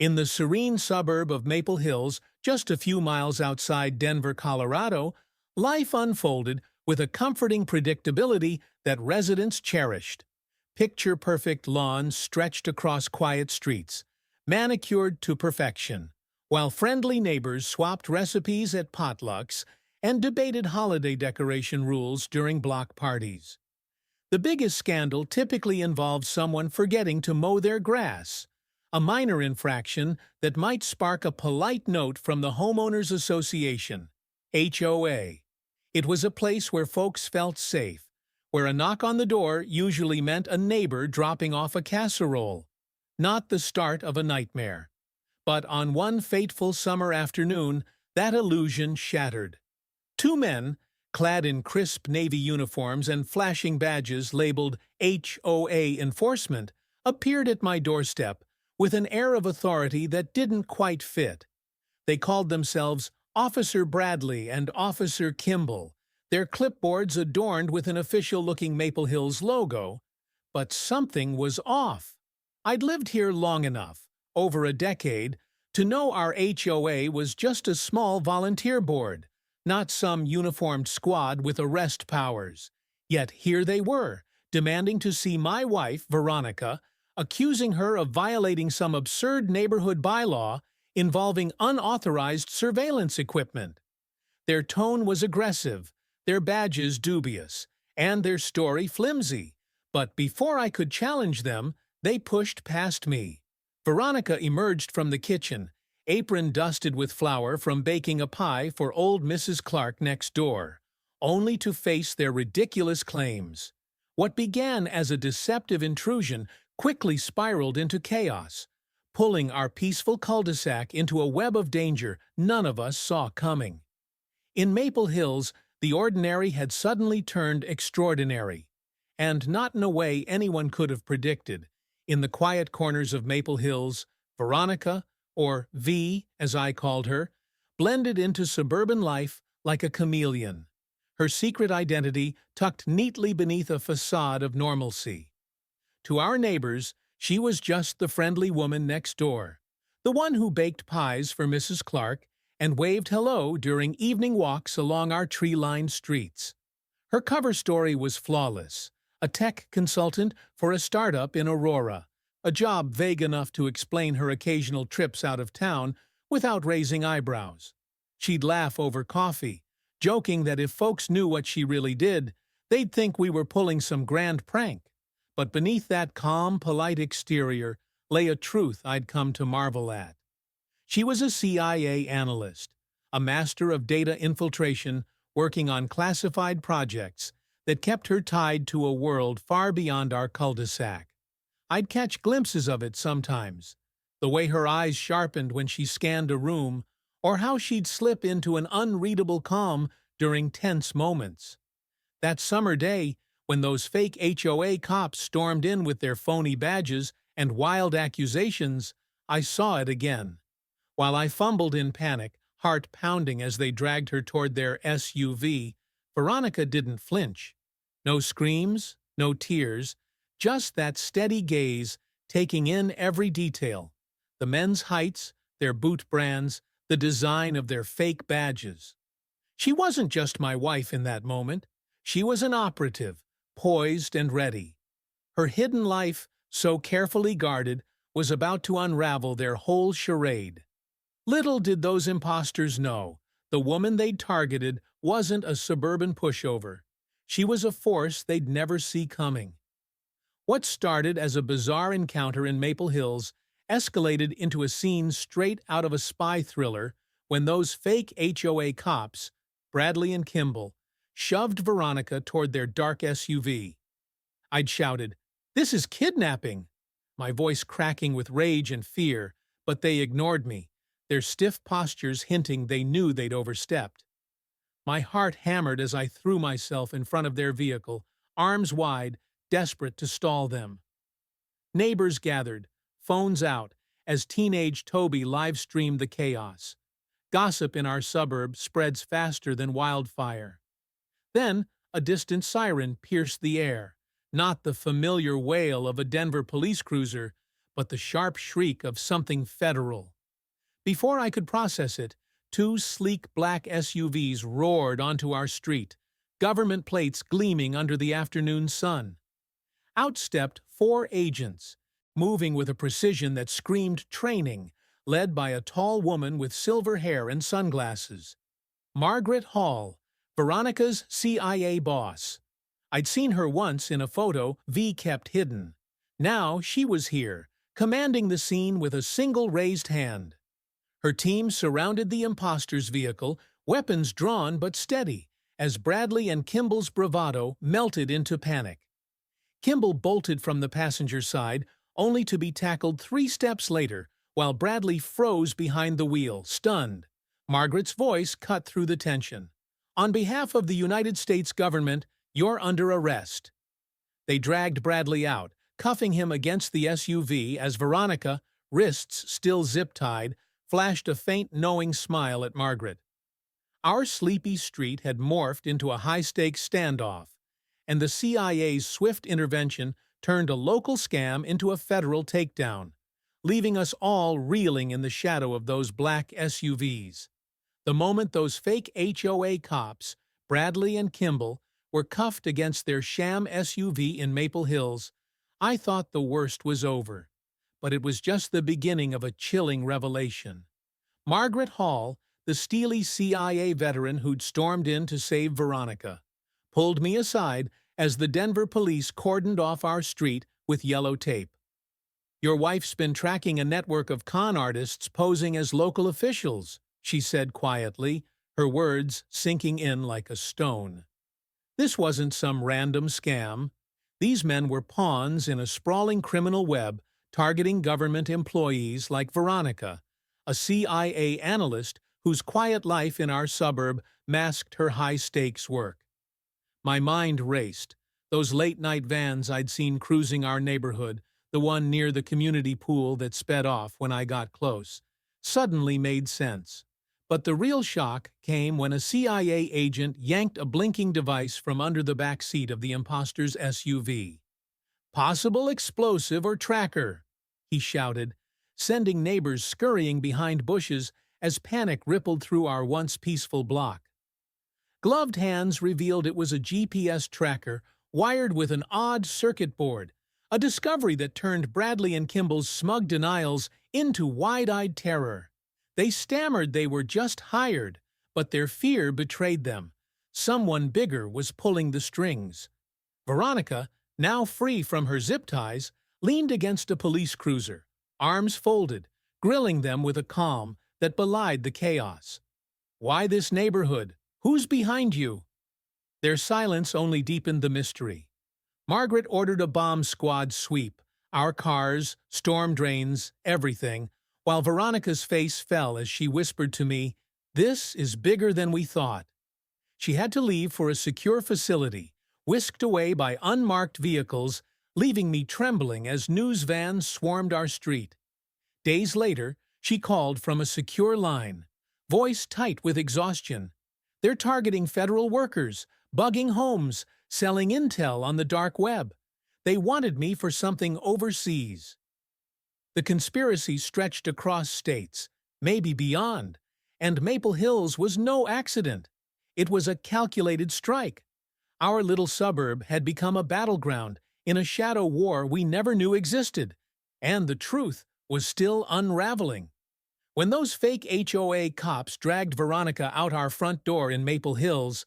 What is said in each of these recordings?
In the serene suburb of Maple Hills, just a few miles outside Denver, Colorado, life unfolded with a comforting predictability that residents cherished. Picture-perfect lawns stretched across quiet streets, manicured to perfection, while friendly neighbors swapped recipes at potlucks and debated holiday decoration rules during block parties. The biggest scandal typically involved someone forgetting to mow their grass, a minor infraction that might spark a polite note from the Homeowners Association, HOA. It was a place where folks felt safe, where a knock on the door usually meant a neighbor dropping off a casserole, not the start of a nightmare. But on one fateful summer afternoon, that illusion shattered. Two men, clad in crisp Navy uniforms and flashing badges labeled HOA enforcement, appeared at my doorstep with an air of authority that didn't quite fit. They called themselves Officer Bradley and Officer Kimball, their clipboards adorned with an official-looking Maple Hills logo. But something was off. I'd lived here long enough, over a decade, to know our HOA was just a small volunteer board, not some uniformed squad with arrest powers. Yet here they were, demanding to see my wife, Veronica, accusing her of violating some absurd neighborhood bylaw involving unauthorized surveillance equipment. Their tone was aggressive, their badges dubious, and their story flimsy. But before I could challenge them, they pushed past me. Veronica emerged from the kitchen, apron dusted with flour from baking a pie for old Mrs. Clark next door, only to face their ridiculous claims. What began as a deceptive intrusion quickly spiraled into chaos, pulling our peaceful cul-de-sac into a web of danger none of us saw coming. In Maple Hills, the ordinary had suddenly turned extraordinary, and not in a way anyone could have predicted. In the quiet corners of Maple Hills, Veronica, or V as I called her, blended into suburban life like a chameleon, her secret identity tucked neatly beneath a facade of normalcy. To our neighbors, she was just the friendly woman next door, the one who baked pies for Mrs. Clark and waved hello during evening walks along our tree-lined streets. Her cover story was flawless, a tech consultant for a startup in Aurora, a job vague enough to explain her occasional trips out of town without raising eyebrows. She'd laugh over coffee, joking that if folks knew what she really did, they'd think we were pulling some grand prank. But beneath that calm, polite exterior lay a truth I'd come to marvel at. She was a CIA analyst, a master of data infiltration working on classified projects that kept her tied to a world far beyond our cul-de-sac. I'd catch glimpses of it sometimes, the way her eyes sharpened when she scanned a room, or how she'd slip into an unreadable calm during tense moments. That summer day, when those fake HOA cops stormed in with their phony badges and wild accusations, I saw it again. While I fumbled in panic, heart pounding as they dragged her toward their SUV, Veronica didn't flinch. No screams, no tears, just that steady gaze, taking in every detail. The men's heights, their boot brands, the design of their fake badges. She wasn't just my wife in that moment. She was an operative, poised and ready. Her hidden life, so carefully guarded, was about to unravel their whole charade. Little did those imposters know, the woman they'd targeted wasn't a suburban pushover. She was a force they'd never see coming. What started as a bizarre encounter in Maple Hills escalated into a scene straight out of a spy thriller when those fake HOA cops, Bradley and Kimball, shoved Veronica toward their dark SUV. I'd shouted, "This is kidnapping!" my voice cracking with rage and fear, but they ignored me, their stiff postures hinting they knew they'd overstepped. My heart hammered as I threw myself in front of their vehicle, arms wide, desperate to stall them. Neighbors gathered, phones out, as teenage Toby live-streamed the chaos. Gossip in our suburb spreads faster than wildfire. Then, a distant siren pierced the air, not the familiar wail of a Denver police cruiser, but the sharp shriek of something federal. Before I could process it, two sleek black SUVs roared onto our street, government plates gleaming under the afternoon sun. Out stepped four agents, moving with a precision that screamed training, led by a tall woman with silver hair and sunglasses. Margaret Hall, Veronica's CIA boss. I'd seen her once in a photo V kept hidden. Now she was here, commanding the scene with a single raised hand. Her team surrounded the imposter's vehicle, weapons drawn but steady, as Bradley and Kimball's bravado melted into panic. Kimball bolted from the passenger side, only to be tackled 3 steps later, while Bradley froze behind the wheel, stunned. Margaret's voice cut through the tension. "On behalf of the United States government, you're under arrest." They dragged Bradley out, cuffing him against the SUV as Veronica, wrists still zip-tied, flashed a faint knowing smile at Margaret. Our sleepy street had morphed into a high-stakes standoff, and the CIA's swift intervention turned a local scam into a federal takedown, leaving us all reeling in the shadow of those black SUVs. The moment those fake HOA cops, Bradley and Kimball, were cuffed against their sham SUV in Maple Hills, I thought the worst was over. But it was just the beginning of a chilling revelation. Margaret Hall, the steely CIA veteran who'd stormed in to save Veronica, pulled me aside as the Denver police cordoned off our street with yellow tape. "Your wife's been tracking a network of con artists posing as local officials," she said quietly, her words sinking in like a stone. This wasn't some random scam. These men were pawns in a sprawling criminal web targeting government employees like Veronica, a CIA analyst whose quiet life in our suburb masked her high-stakes work. My mind raced. Those late-night vans I'd seen cruising our neighborhood, the one near the community pool that sped off when I got close, suddenly made sense. But the real shock came when a CIA agent yanked a blinking device from under the back seat of the imposter's SUV. "Possible explosive or tracker," he shouted, sending neighbors scurrying behind bushes as panic rippled through our once peaceful block. Gloved hands revealed it was a GPS tracker wired with an odd circuit board, a discovery that turned Bradley and Kimball's smug denials into wide-eyed terror. They stammered they were just hired, but their fear betrayed them. Someone bigger was pulling the strings. Veronica, now free from her zip ties, leaned against a police cruiser, arms folded, grilling them with a calm that belied the chaos. "Why this neighborhood? Who's behind you?" Their silence only deepened the mystery. Margaret ordered a bomb squad sweep, our cars, storm drains, everything, while Veronica's face fell as she whispered to me, "This is bigger than we thought." She had to leave for a secure facility, whisked away by unmarked vehicles, leaving me trembling as news vans swarmed our street. Days later, she called from a secure line, voice tight with exhaustion. "They're targeting federal workers, bugging homes, selling intel on the dark web. They wanted me for something overseas." The conspiracy stretched across states, maybe beyond, and Maple Hills was no accident. It was a calculated strike. Our little suburb had become a battleground in a shadow war we never knew existed, and the truth was still unraveling. When those fake HOA cops dragged Veronica out our front door in Maple Hills,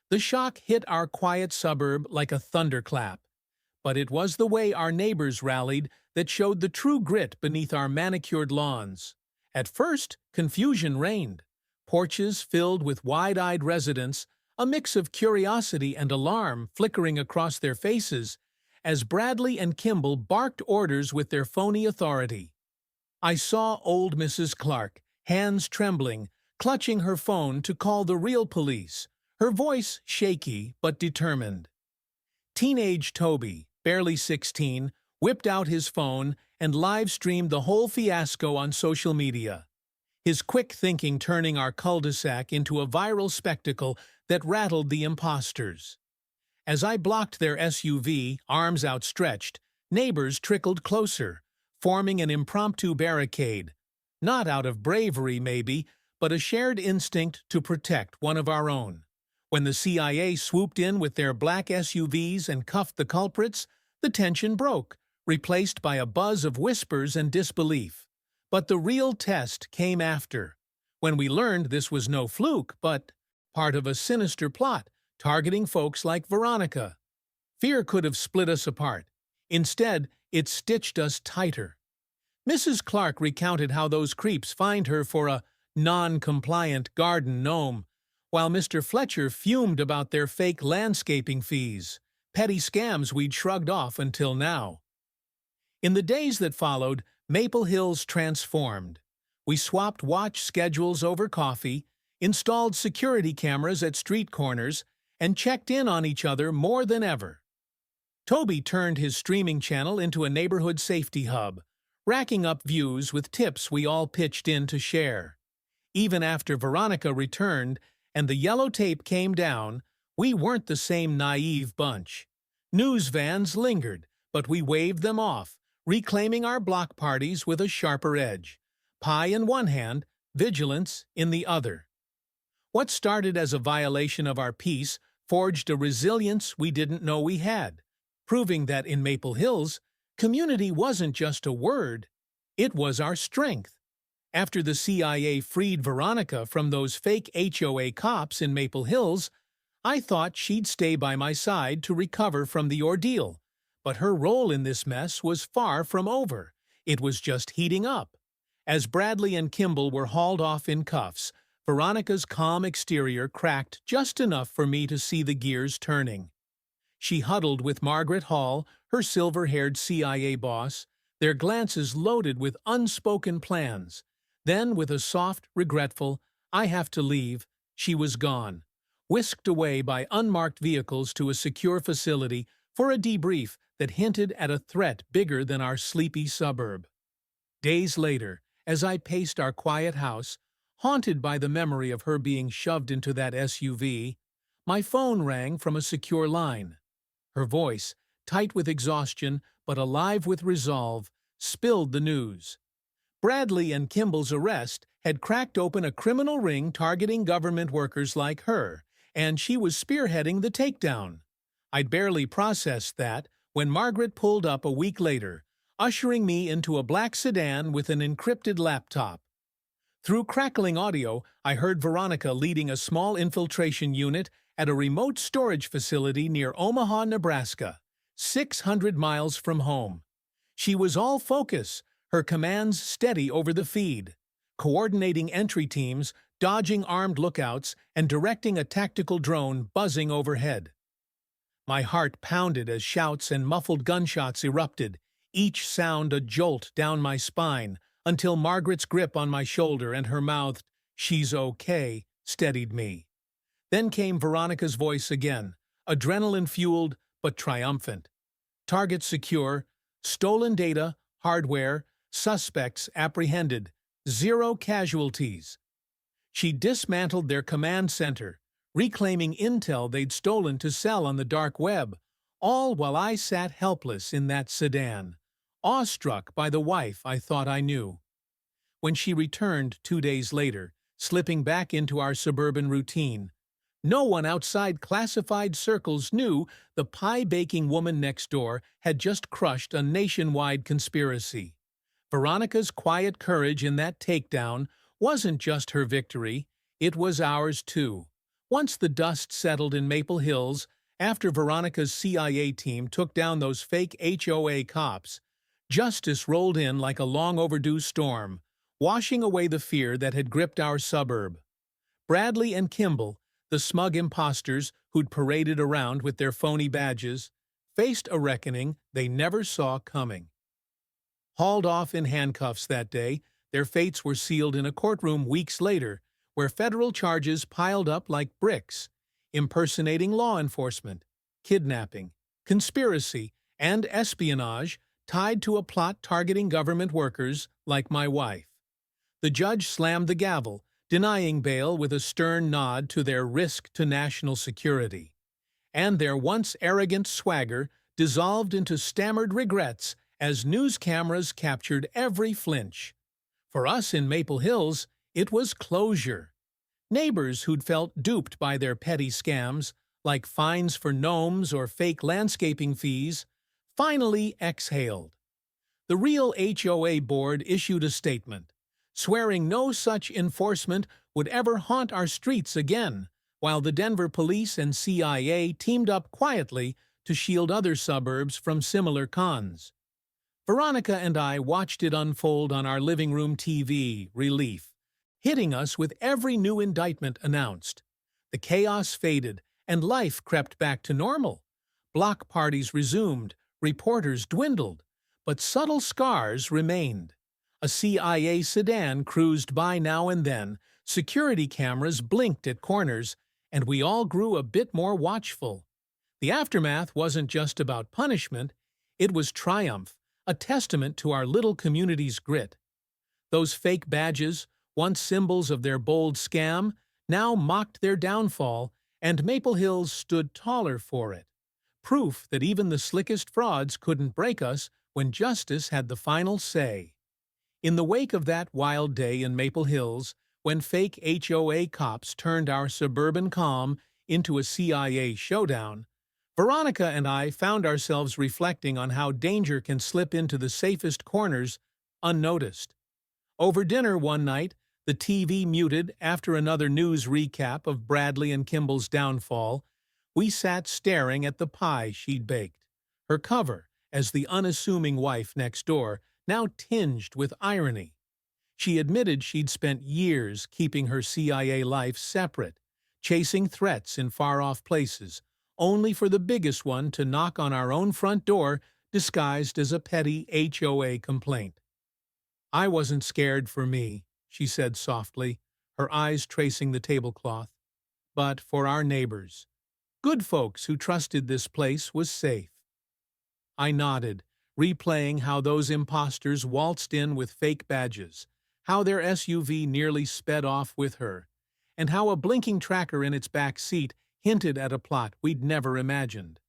the shock hit our quiet suburb like a thunderclap. But it was the way our neighbors rallied that showed the true grit beneath our manicured lawns. At first, confusion reigned. Porches filled with wide-eyed residents, a mix of curiosity and alarm flickering across their faces, as Bradley and Kimball barked orders with their phony authority. I saw old Mrs. Clark, hands trembling, clutching her phone to call the real police, her voice shaky but determined. Teenage Toby, barely 16, whipped out his phone and live-streamed the whole fiasco on social media, his quick thinking turning our cul-de-sac into a viral spectacle that rattled the imposters. As I blocked their SUV, arms outstretched, neighbors trickled closer, forming an impromptu barricade. Not out of bravery, maybe, but a shared instinct to protect one of our own. When the CIA swooped in with their black SUVs and cuffed the culprits, the tension broke, replaced by a buzz of whispers and disbelief. But the real test came after, when we learned this was no fluke, but part of a sinister plot targeting folks like Veronica. Fear could have split us apart. Instead, it stitched us tighter. Mrs. Clark recounted how those creeps fined her for a non-compliant garden gnome, while Mr. Fletcher fumed about their fake landscaping fees, petty scams we'd shrugged off until now. In the days that followed, Maple Hills transformed. We swapped watch schedules over coffee, installed security cameras at street corners, and checked in on each other more than ever. Toby turned his streaming channel into a neighborhood safety hub, racking up views with tips we all pitched in to share. Even after Veronica returned and the yellow tape came down, we weren't the same naive bunch. News vans lingered, but we waved them off, reclaiming our block parties with a sharper edge. Pie in one hand, vigilance in the other. What started as a violation of our peace forged a resilience we didn't know we had, proving that in Maple Hills, community wasn't just a word, it was our strength. After the CIA freed Veronica from those fake HOA cops in Maple Hills, I thought she'd stay by my side to recover from the ordeal. But her role in this mess was far from over. It was just heating up. As Bradley and Kimball were hauled off in cuffs, Veronica's calm exterior cracked just enough for me to see the gears turning. She huddled with Margaret Hall, her silver-haired CIA boss, their glances loaded with unspoken plans. Then, with a soft, regretful, "I have to leave," she was gone, whisked away by unmarked vehicles to a secure facility for a debrief that hinted at a threat bigger than our sleepy suburb. Days later, as I paced our quiet house, haunted by the memory of her being shoved into that SUV, my phone rang from a secure line. Her voice, tight with exhaustion but alive with resolve, spilled the news. Bradley and Kimball's arrest had cracked open a criminal ring targeting government workers like her, and she was spearheading the takedown. I'd barely processed that when Margaret pulled up a week later, ushering me into a black sedan with an encrypted laptop. Through crackling audio, I heard Veronica leading a small infiltration unit at a remote storage facility near Omaha, Nebraska, 600 miles from home. She was all focus, her commands steady over the feed, coordinating entry teams, dodging armed lookouts, and directing a tactical drone buzzing overhead. My heart pounded as shouts and muffled gunshots erupted, each sound a jolt down my spine, until Margaret's grip on my shoulder and her mouthed, "She's okay," steadied me. Then came Veronica's voice again, adrenaline-fueled but triumphant. Target secure, stolen data, hardware, suspects apprehended, 0 casualties. She dismantled their command center, reclaiming intel they'd stolen to sell on the dark web, all while I sat helpless in that sedan, awestruck by the wife I thought I knew. When she returned 2 days later, slipping back into our suburban routine, no one outside classified circles knew the pie-baking woman next door had just crushed a nationwide conspiracy. Veronica's quiet courage in that takedown wasn't just her victory, it was ours too. Once the dust settled in Maple Hills, after Veronica's CIA team took down those fake HOA cops, justice rolled in like a long-overdue storm, washing away the fear that had gripped our suburb. Bradley and Kimball, the smug imposters who'd paraded around with their phony badges, faced a reckoning they never saw coming. Hauled off in handcuffs that day, their fates were sealed in a courtroom weeks later, where federal charges piled up like bricks: impersonating law enforcement, kidnapping, conspiracy, and espionage tied to a plot targeting government workers like my wife. The judge slammed the gavel, denying bail with a stern nod to their risk to national security. And their once arrogant swagger dissolved into stammered regrets as news cameras captured every flinch. For us in Maple Hills, it was closure. Neighbors who'd felt duped by their petty scams, like fines for gnomes or fake landscaping fees, finally exhaled. The real HOA board issued a statement, swearing no such enforcement would ever haunt our streets again, while the Denver police and CIA teamed up quietly to shield other suburbs from similar cons. Veronica and I watched it unfold on our living room TV, relief, hitting us with every new indictment announced. The chaos faded, and life crept back to normal. Block parties resumed, reporters dwindled, but subtle scars remained. A CIA sedan cruised by now and then, security cameras blinked at corners, and we all grew a bit more watchful. The aftermath wasn't just about punishment, it was triumph, a testament to our little community's grit. Those fake badges, once symbols of their bold scam, now mocked their downfall, and Maple Hills stood taller for it. Proof that even the slickest frauds couldn't break us when justice had the final say. In the wake of that wild day in Maple Hills, when fake HOA cops turned our suburban calm into a CIA showdown, Veronica and I found ourselves reflecting on how danger can slip into the safest corners unnoticed. Over dinner one night, the TV muted after another news recap of Bradley and Kimball's downfall, we sat staring at the pie she'd baked, her cover, as the unassuming wife next door, now tinged with irony. She admitted she'd spent years keeping her CIA life separate, chasing threats in far-off places, only for the biggest one to knock on our own front door disguised as a petty HOA complaint. "I wasn't scared for me," she said softly, her eyes tracing the tablecloth, "but for our neighbors. Good folks who trusted this place was safe." I nodded, replaying how those imposters waltzed in with fake badges, how their SUV nearly sped off with her, and how a blinking tracker in its back seat hinted at a plot we'd never imagined.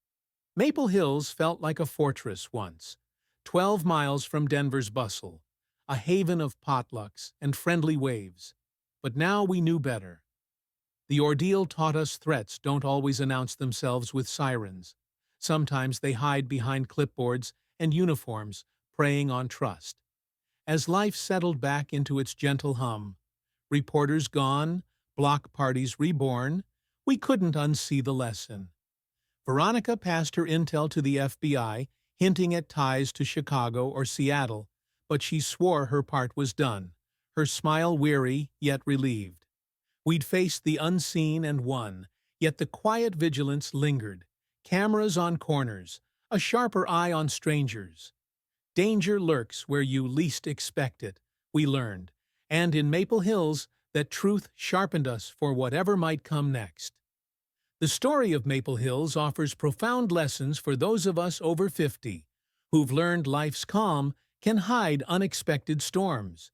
Maple Hills felt like a fortress once, 12 miles from Denver's bustle, a haven of potlucks and friendly waves. But now we knew better. The ordeal taught us threats don't always announce themselves with sirens. Sometimes they hide behind clipboards and uniforms, preying on trust. As life settled back into its gentle hum, reporters gone, block parties reborn, we couldn't unsee the lesson. Veronica passed her intel to the FBI, hinting at ties to Chicago or Seattle, but she swore her part was done, her smile weary yet relieved. We'd faced the unseen and won, yet the quiet vigilance lingered. Cameras on corners, a sharper eye on strangers. Danger lurks where you least expect it, we learned, and in Maple Hills, that truth sharpened us for whatever might come next. The story of Maple Hills offers profound lessons for those of us over 50, who've learned life's calm can hide unexpected storms.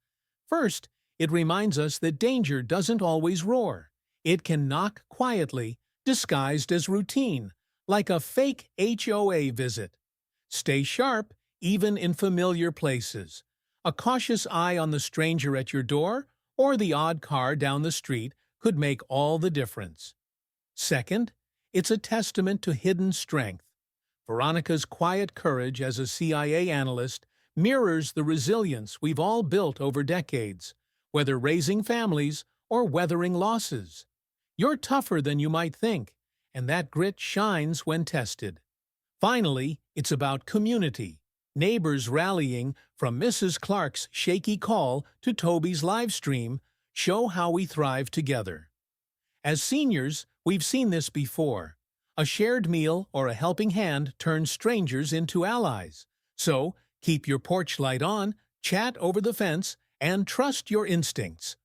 First, it reminds us that danger doesn't always roar. It can knock quietly, disguised as routine, like a fake HOA visit. Stay sharp, even in familiar places. A cautious eye on the stranger at your door or the odd car down the street could make all the difference. Second, it's a testament to hidden strength. Veronica's quiet courage as a CIA analyst mirrors the resilience we've all built over decades, whether raising families or weathering losses. You're tougher than you might think, and that grit shines when tested. Finally, it's about community. Neighbors rallying, from Mrs. Clark's shaky call to Toby's live stream, show how we thrive together. As seniors, we've seen this before. A shared meal or a helping hand turns strangers into allies. So, keep your porch light on, chat over the fence, and trust your instincts.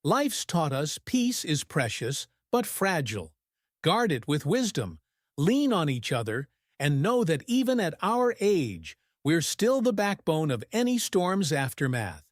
Life's taught us peace is precious, but fragile. Guard it with wisdom, lean on each other, and know that even at our age, we're still the backbone of any storm's aftermath.